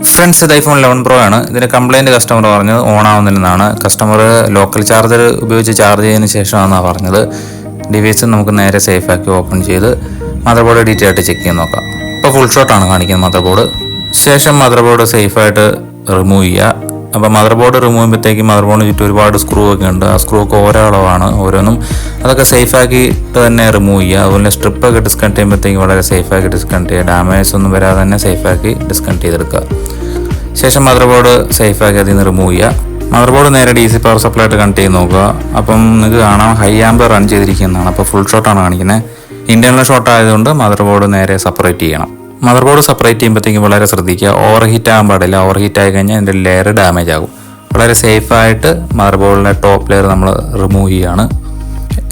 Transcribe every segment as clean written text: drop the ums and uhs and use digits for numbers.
Friends, ഇത് iPhone11 Pro ആണ്. ഇതിൻ്റെ കംപ്ലയിൻറ്റ് കസ്റ്റമർ പറഞ്ഞത് ഓൺ ആവുന്നില്ലെന്നാണ്. കസ്റ്റമർ ലോക്കൽ ചാർജർ ഉപയോഗിച്ച് ചാർജ് ചെയ്തതിന് ശേഷമാണെന്നാണ് പറഞ്ഞത്. ഡിവൈസ് നമുക്ക് നേരെ സേഫാക്കി ഓപ്പൺ ചെയ്ത് മദർ ബോർഡ് ഡീറ്റെയിൽ ആയിട്ട് ചെക്ക് ചെയ്ത് നോക്കാം. ഇപ്പോൾ ഫുൾ ഷോട്ടാണ് കാണിക്കുന്നത് മദർ ബോർഡ്. ശേഷം മദർ ബോർഡ് സേഫായിട്ട് റിമൂവ് ചെയ്യുക. അപ്പോൾ മദർ ബോർഡ് റിമൂവ് ചെയ്യുമ്പോഴത്തേക്കും മദർ ബോർഡിന് ചുറ്റും ഒരുപാട് സ്ക്രൂ ഒക്കെ ഉണ്ട്. ആ സ്ക്രൂ ഒക്കെ ഓരോ അളവാണ് ഓരോന്നും. അതൊക്കെ സേഫാക്കിയിട്ട് തന്നെ റിമൂവ് ചെയ്യുക. അതുപോലെ സ്ട്രിപ്പൊക്കെ ഡിസ്കണക്ട് ചെയ്യുമ്പോഴത്തേക്കും വളരെ സേഫാക്കി ഡിസ്കണക്ട് ചെയ്യുക. ഡാമേജ് ഒന്നും വരാതെ തന്നെ സേഫാക്കി ഡിസ്കണക്ട് ചെയ്തെടുക്കുക. ശേഷം മദർ ബോർഡ് സേഫാക്കി അതിൽ നിന്ന് റിമൂവ് ചെയ്യുക. മദർ ബോർഡ് നേരെ DC പവർ സപ്ലൈ ആയിട്ട് കണക്ട് ചെയ്ത് നോക്കുക. അപ്പം നിങ്ങൾക്ക് കാണാം ഹൈ ആംബിയർ റൺ ചെയ്തിരിക്കുന്നതാണ്. അപ്പോൾ ഫുൾ ഷോട്ടാണ് കാണിക്കുന്നത്. ഇന്റേണൽ ഷോട്ട് ആയതുകൊണ്ട് മദർ ബോർഡ് നേരെ സെപ്പറേറ്റ് ചെയ്യണം. മദർ ബോർഡ് സെപ്പറേറ്റ് ചെയ്യുമ്പോഴത്തേക്കും വളരെ ശ്രദ്ധിക്കുക. ഓവർ ഹീറ്റ് ആകാൻ പാടില്ല. ഓവർ ഹീറ്റ് ആയി കഴിഞ്ഞാൽ അതിൻ്റെ ലെയർ ഡാമേജ് ആകും. വളരെ സേഫായിട്ട് മദർ ബോർഡിൻ്റെ ടോപ്പ് ലെയർ നമ്മൾ റിമൂവ് ചെയ്യുകയാണ്.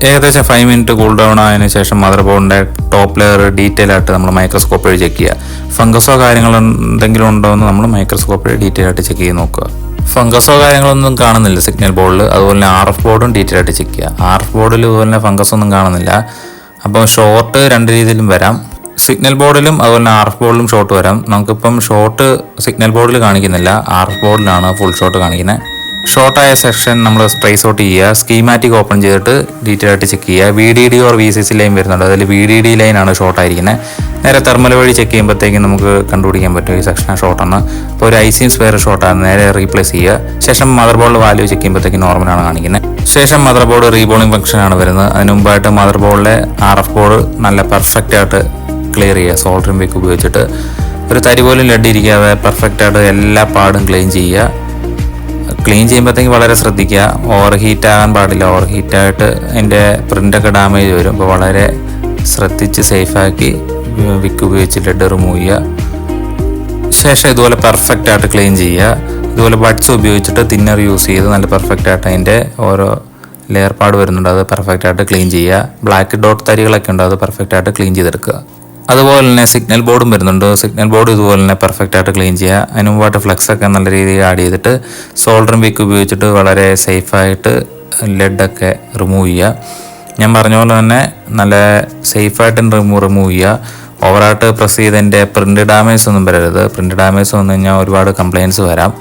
ഏകദേശം 5 മിനിറ്റ് കൂൾ ഡൗൺ ആയതിനു ശേഷം മദർ ബോർഡിൻ്റെ ടോപ്പ് ലെയർ ഡീറ്റെയിൽ ആയിട്ട് നമ്മൾ മൈക്രോസ്കോപ്പ് വഴി ചെക്ക് ചെയ്യുക. ഫംഗസോ കാര്യങ്ങളോ എന്തെങ്കിലും ഉണ്ടോ എന്ന് നമ്മൾ മൈക്രോസ്കോപ്പ് വഴി ഡീറ്റെയിൽ ആയിട്ട് ചെക്ക് ചെയ്ത് നോക്കുക. ഫംഗസോ കാര്യങ്ങളൊന്നും കാണുന്നില്ല സിഗ്നൽ ബോർഡിൽ. അതുപോലെ തന്നെ RF ബോർഡും ഡീറ്റെയിൽ ആയിട്ട് ചെക്ക് ചെയ്യുക. RF ബോർഡിൽ ഇതുപോലെ തന്നെ ഫംഗസ് ഒന്നും കാണുന്നില്ല. അപ്പോൾ ഷോർട്ട് രണ്ട് രീതിയിലും വരാം. സിഗ്നൽ ബോർഡിലും അതുപോലെ തന്നെ RF ബോർഡിലും ഷോർട്ട് വരാം. നമുക്കിപ്പം ഷോർട്ട് സിഗ്നൽ ബോർഡിൽ കാണിക്കുന്നില്ല, RF ബോർഡിലാണ് ഫുൾ ഷോട്ട് കാണിക്കുന്നത്. ഷോർട്ടായ സെക്ഷൻ നമ്മൾ ട്രേസ് ഔട്ട് ചെയ്യുക. സ്കീമാറ്റിക് ഓപ്പൺ ചെയ്തിട്ട് ഡീറ്റെയിൽ ആയിട്ട് ചെക്ക് ചെയ്യുക. VDD ഓർ VCC ലൈൻ വരുന്നുണ്ട്. അതിൽ VDD ലൈനാണ് ഷോർട്ടായിരിക്കുന്നത്. നേരെ തെർമൽ വഴി ചെക്ക് ചെയ്യുമ്പോഴത്തേക്കും നമുക്ക് കണ്ടുപിടിക്കാൻ പറ്റും ഈ സെക്ഷൻ ഷോർട്ടാണ്. അപ്പോൾ ഒരു IC സ്പെയർ ഷോർട്ടാണ്. നേരെ റീപ്ലേസ് ചെയ്യുക. ശേഷം മദർ ബോർഡിൽ വാല്യൂ ചെക്ക് ചെയ്യുമ്പോഴത്തേക്കും നോർമലാണ് കാണിക്കുന്നത്. ശേഷം മദർ ബോർഡ് റീബോളിംഗ് ഫംഗ്ഷനാണ് വരുന്നത്. അതിന് മുമ്പായിട്ട് മദർ ബോർഡിലെ RF ബോർഡ് നല്ല പെർഫെക്റ്റ് ആയിട്ട് ക്ലിയർ ചെയ്യുക. സോൾഡറിംഗ് വിക്ക് ഉപയോഗിച്ചിട്ട് ഒരു തരി പോലും ലഡിയിരിക്കാതെ പെർഫെക്റ്റായിട്ട് എല്ലാ പാടും ക്ലീൻ ചെയ്യുക. ക്ലീൻ ചെയ്യുമ്പോഴത്തേക്കും വളരെ ശ്രദ്ധിക്കുക. ഓവർ ഹീറ്റ് ആകാൻ പാടില്ല. ഓവർ ഹീറ്റായിട്ട് അതിൻ്റെ പ്രിൻ്റൊക്കെ ഡാമേജ് വരും. അപ്പോൾ വളരെ ശ്രദ്ധിച്ച് സേഫാക്കി വിക്ക് ഉപയോഗിച്ച് ലെഡ് റിമൂവ് ചെയ്യുക. ശേഷം ഇതുപോലെ പെർഫെക്റ്റായിട്ട് ക്ലീൻ ചെയ്യുക. ഇതുപോലെ ബഡ്സ് ഉപയോഗിച്ചിട്ട് തിന്നർ യൂസ് ചെയ്ത് നല്ല പെർഫെക്റ്റായിട്ട് അതിൻ്റെ ഓരോ ലെയർ പാട് വരുന്നുണ്ട്, അത് പെർഫെക്റ്റായിട്ട് ക്ലീൻ ചെയ്യുക. ബ്ലാക്ക് ഡോട്ട് തരികളൊക്കെ ഉണ്ട്, അത് പെർഫെക്റ്റായിട്ട് ക്ലീൻ ചെയ്തെടുക്കുക. അതുപോലെ തന്നെ സിഗ്നൽ ബോർഡും വരുന്നുണ്ട്. സിഗ്നൽ ബോർഡ് ഇതുപോലെ തന്നെ പെർഫെക്റ്റായിട്ട് ക്ലീൻ ചെയ്യുക. അതിന് മുമ്പായിട്ട് ഫ്ലെക്സൊക്കെ നല്ല രീതിയിൽ ആഡ് ചെയ്തിട്ട് സോൾഡറിംഗ് വിക്ക് ഉപയോഗിച്ചിട്ട് വളരെ സേഫായിട്ട് ലെഡൊക്കെ റിമൂവ് ചെയ്യുക. ഞാൻ പറഞ്ഞ പോലെ തന്നെ നല്ല സേഫായിട്ട് റിമൂവ് ചെയ്യുക. ഓവറായിട്ട് പ്രസ് ചെയ്തതിൻ്റെ പ്രിൻ്റ് ഡാമേജ് ഒന്നും വരരുത്. പ്രിൻ്റ് ഡാമേജ് വന്നു കഴിഞ്ഞാൽ ഒരുപാട് കംപ്ലയിൻറ്റ്സ് വരാം.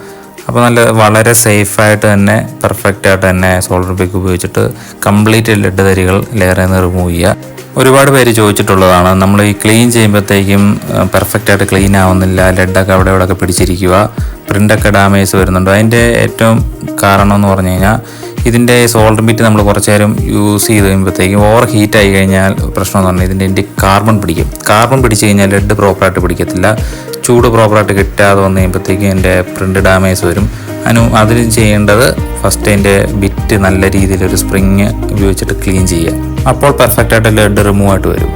അപ്പോൾ വളരെ സേഫായിട്ട് തന്നെ പെർഫെക്റ്റായിട്ട് തന്നെ സോൾഡറിംഗ് വിക്ക് ഉപയോഗിച്ചിട്ട് കംപ്ലീറ്റ് ലെഡ് തരികൾ ലെയറിൽ നിന്ന് റിമൂവ് ചെയ്യുക. ഒരുപാട് പേര് ചോദിച്ചിട്ടുള്ളതാണ്, നമ്മൾ ഈ ക്ലീൻ ചെയ്യുമ്പോഴത്തേക്കും പെർഫെക്റ്റായിട്ട് ക്ലീൻ ആവുന്നില്ല, ലെഡൊക്കെ അവിടെ ഇവിടെയൊക്കെ പിടിച്ചിരിക്കുക, പ്രിൻ്റൊക്കെ ഡാമേജ് വരുന്നുണ്ട്. അതിൻ്റെ ഏറ്റവും കാരണം എന്ന് പറഞ്ഞു കഴിഞ്ഞാൽ ഇതിൻ്റെ സോൾഡറിംഗ് ബിറ്റ് നമ്മൾ കുറച്ച് നേരം യൂസ് ചെയ്ത് കഴിയുമ്പോഴത്തേക്കും ഓവർ ഹീറ്റ് ആയി കഴിഞ്ഞാൽ പ്രശ്നം എന്ന് പറഞ്ഞാൽ ഇതിൻ്റെ കാർബൺ പിടിക്കും. കാർബൺ പിടിച്ച് കഴിഞ്ഞാൽ ലെഡ് പ്രോപ്പറായിട്ട് പിടിക്കത്തില്ല. ചൂട് പ്രോപ്പറായിട്ട് കിട്ടാതെ വന്നു കഴിയുമ്പോഴത്തേക്കും എൻ്റെ പ്രിൻ്റ് ഡാമേജ് വരും. അതിന് ചെയ്യേണ്ടത് ഫസ്റ്റ് അതിൻ്റെ ബിറ്റ് നല്ല രീതിയിൽ ഒരു സ്പ്രിങ് ഉപയോഗിച്ചിട്ട് ക്ലീൻ ചെയ്യുക. അപ്പോൾ പെർഫെക്റ്റായിട്ട് ലെഡ് റിമൂവ് ആയിട്ട് വരും.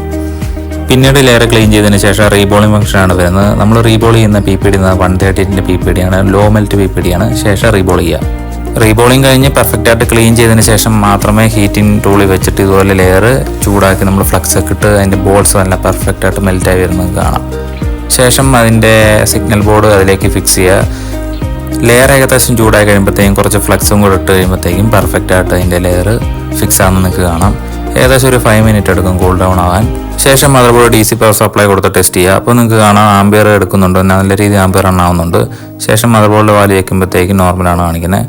പിന്നീട് ലെയർ ക്ലീൻ ചെയ്തതിന് ശേഷം റീബോളിംഗ് ഫംഗ്ഷനാണ് വരുന്നത്. നമ്മൾ റീബോൾ ചെയ്യുന്ന PPD 130 PPD ആണ്, ലോ മെൽറ്റ് PPD ആണ്. ശേഷം റീബോൾ ചെയ്യുക. റീബോളിംഗ് കഴിഞ്ഞ് പെർഫെക്റ്റായിട്ട് ക്ലീൻ ചെയ്തതിന് ശേഷം മാത്രമേ ഹീറ്റിംഗ് ടൂളിൽ വെച്ചിട്ട് ഇതുപോലെ ലെയർ ചൂടാക്കി നമ്മൾ ഫ്ലക്സ് ഒക്കെ ഇട്ട് അതിൻ്റെ ബോൾസ് നല്ല പെർഫെക്റ്റായിട്ട് മെൽറ്റായി വരുന്നത് കാണാം. ശേഷം അതിൻ്റെ സിഗ്നൽ ബോർഡ് അതിലേക്ക് ഫിക്സ് ചെയ്യുക. ലെയർ ഏകദേശം ചൂടായി കഴിയുമ്പോഴത്തേക്കും കുറച്ച് ഫ്ലക്സും കൂടെ ഇട്ട് കഴിയുമ്പോഴത്തേക്കും പെർഫെക്റ്റായിട്ട് അതിൻ്റെ ലെയർ ഫിക്സ് ആണെന്ന് നിങ്ങൾക്ക് കാണാം. ഏകദേശം ഒരു 5 മിനിറ്റ് എടുക്കും കൂൾ ഡൗൺ ആവാൻ. ശേഷം mother board DC power supply കൊടുത്ത് ടെസ്റ്റ് ചെയ്യുക. അപ്പോൾ നിങ്ങൾക്ക് കാണാം ആംബിയർ എടുക്കുന്നുണ്ട്, നല്ല രീതിയിൽ ആംബിയർ റൺ ആവുന്നുണ്ട്. ശേഷം മദർ ബോർഡിൽ വാല്യൂ വയ്ക്കുമ്പോഴത്തേക്കും നോർമലാണ് കാണിക്കുന്നത്.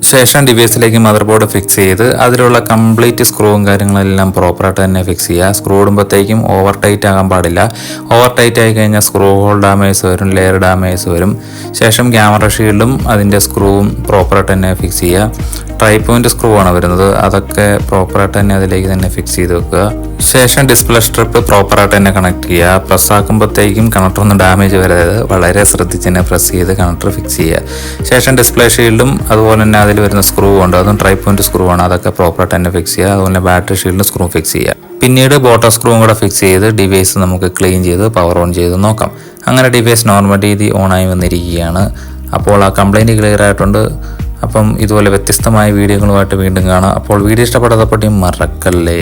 ശേഷം ഡിവൈസിലേക്ക് മദർ ബോർഡ് ഫിക്സ് ചെയ്ത് അതിലുള്ള കംപ്ലീറ്റ് സ്ക്രൂവും കാര്യങ്ങളെല്ലാം പ്രോപ്പറായിട്ട് തന്നെ ഫിക്സ് ചെയ്യുക. സ്ക്രൂ ഇടുമ്പോഴത്തേക്കും ഓവർ ടൈറ്റ് ആകാൻ പാടില്ല. ഓവർ ടൈറ്റ് ആയി കഴിഞ്ഞാൽ സ്ക്രൂ ഹോൾ ഡാമേജ് വരും, ലെയർ ഡാമേജ് വരും. ശേഷം ക്യാമറ ഷീൽഡും അതിൻ്റെ സ്ക്രൂവും പ്രോപ്പറായിട്ട് തന്നെ ഫിക്സ് ചെയ്യുക. ട്രൈപോയിൻ്റ് സ്ക്രൂ ആണ് വരുന്നത്, അതൊക്കെ പ്രോപ്പറായിട്ട് തന്നെ അതിലേക്ക് തന്നെ ഫിക്സ് ചെയ്ത് വെക്കുക. ശേഷം ഡിസ്പ്ലേ സ്ട്രിപ്പ് പ്രോപ്പറായിട്ട് തന്നെ കണക്ട് ചെയ്യുക. പ്രസ് ആക്കുമ്പോഴത്തേക്കും കണക്ടറൊന്നും ഡാമേജ് വരാതെ വളരെ ശ്രദ്ധിച്ച് തന്നെ പ്രസ് ചെയ്ത് കണക്ടർ ഫിക്സ് ചെയ്യുക. ശേഷം ഡിസ്പ്ലേ ഷീൽഡും അതുപോലെ തന്നെ അതിൽ വരുന്ന സ്ക്രൂ ഉണ്ട്, അതും ട്രൈപോയിൻ്റ് സ്ക്രൂ ആണ്, അതൊക്കെ പ്രോപ്പറായിട്ട് തന്നെ ഫിക്സ് ചെയ്യുക. അതുപോലെ ബാറ്ററി ഷീൽഡും സ്ക്രൂ ഫിക്സ് ചെയ്യുക. പിന്നീട് ബോട്ടം സ്ക്രൂവും കൂടെ ഫിക്സ് ചെയ്ത് ഡിവൈസ് നമുക്ക് ക്ലീൻ ചെയ്ത് പവർ ഓൺ ചെയ്ത് നോക്കാം. അങ്ങനെ ഡിവൈസ് നോർമൽ രീതി ഓണായി വന്നിരിക്കുകയാണ്. അപ്പോൾ ആ കംപ്ലയിൻറ്റ് ക്ലിയർ ആയിട്ടുണ്ട്. അപ്പം ഇതുപോലെ വ്യത്യസ്തമായ വീഡിയോകളുമായിട്ട് വീണ്ടും കാണാം. അപ്പോൾ വീഡിയോ ഇഷ്ടപ്പെടാത്തപ്പോഴും മറക്കല്ലേ.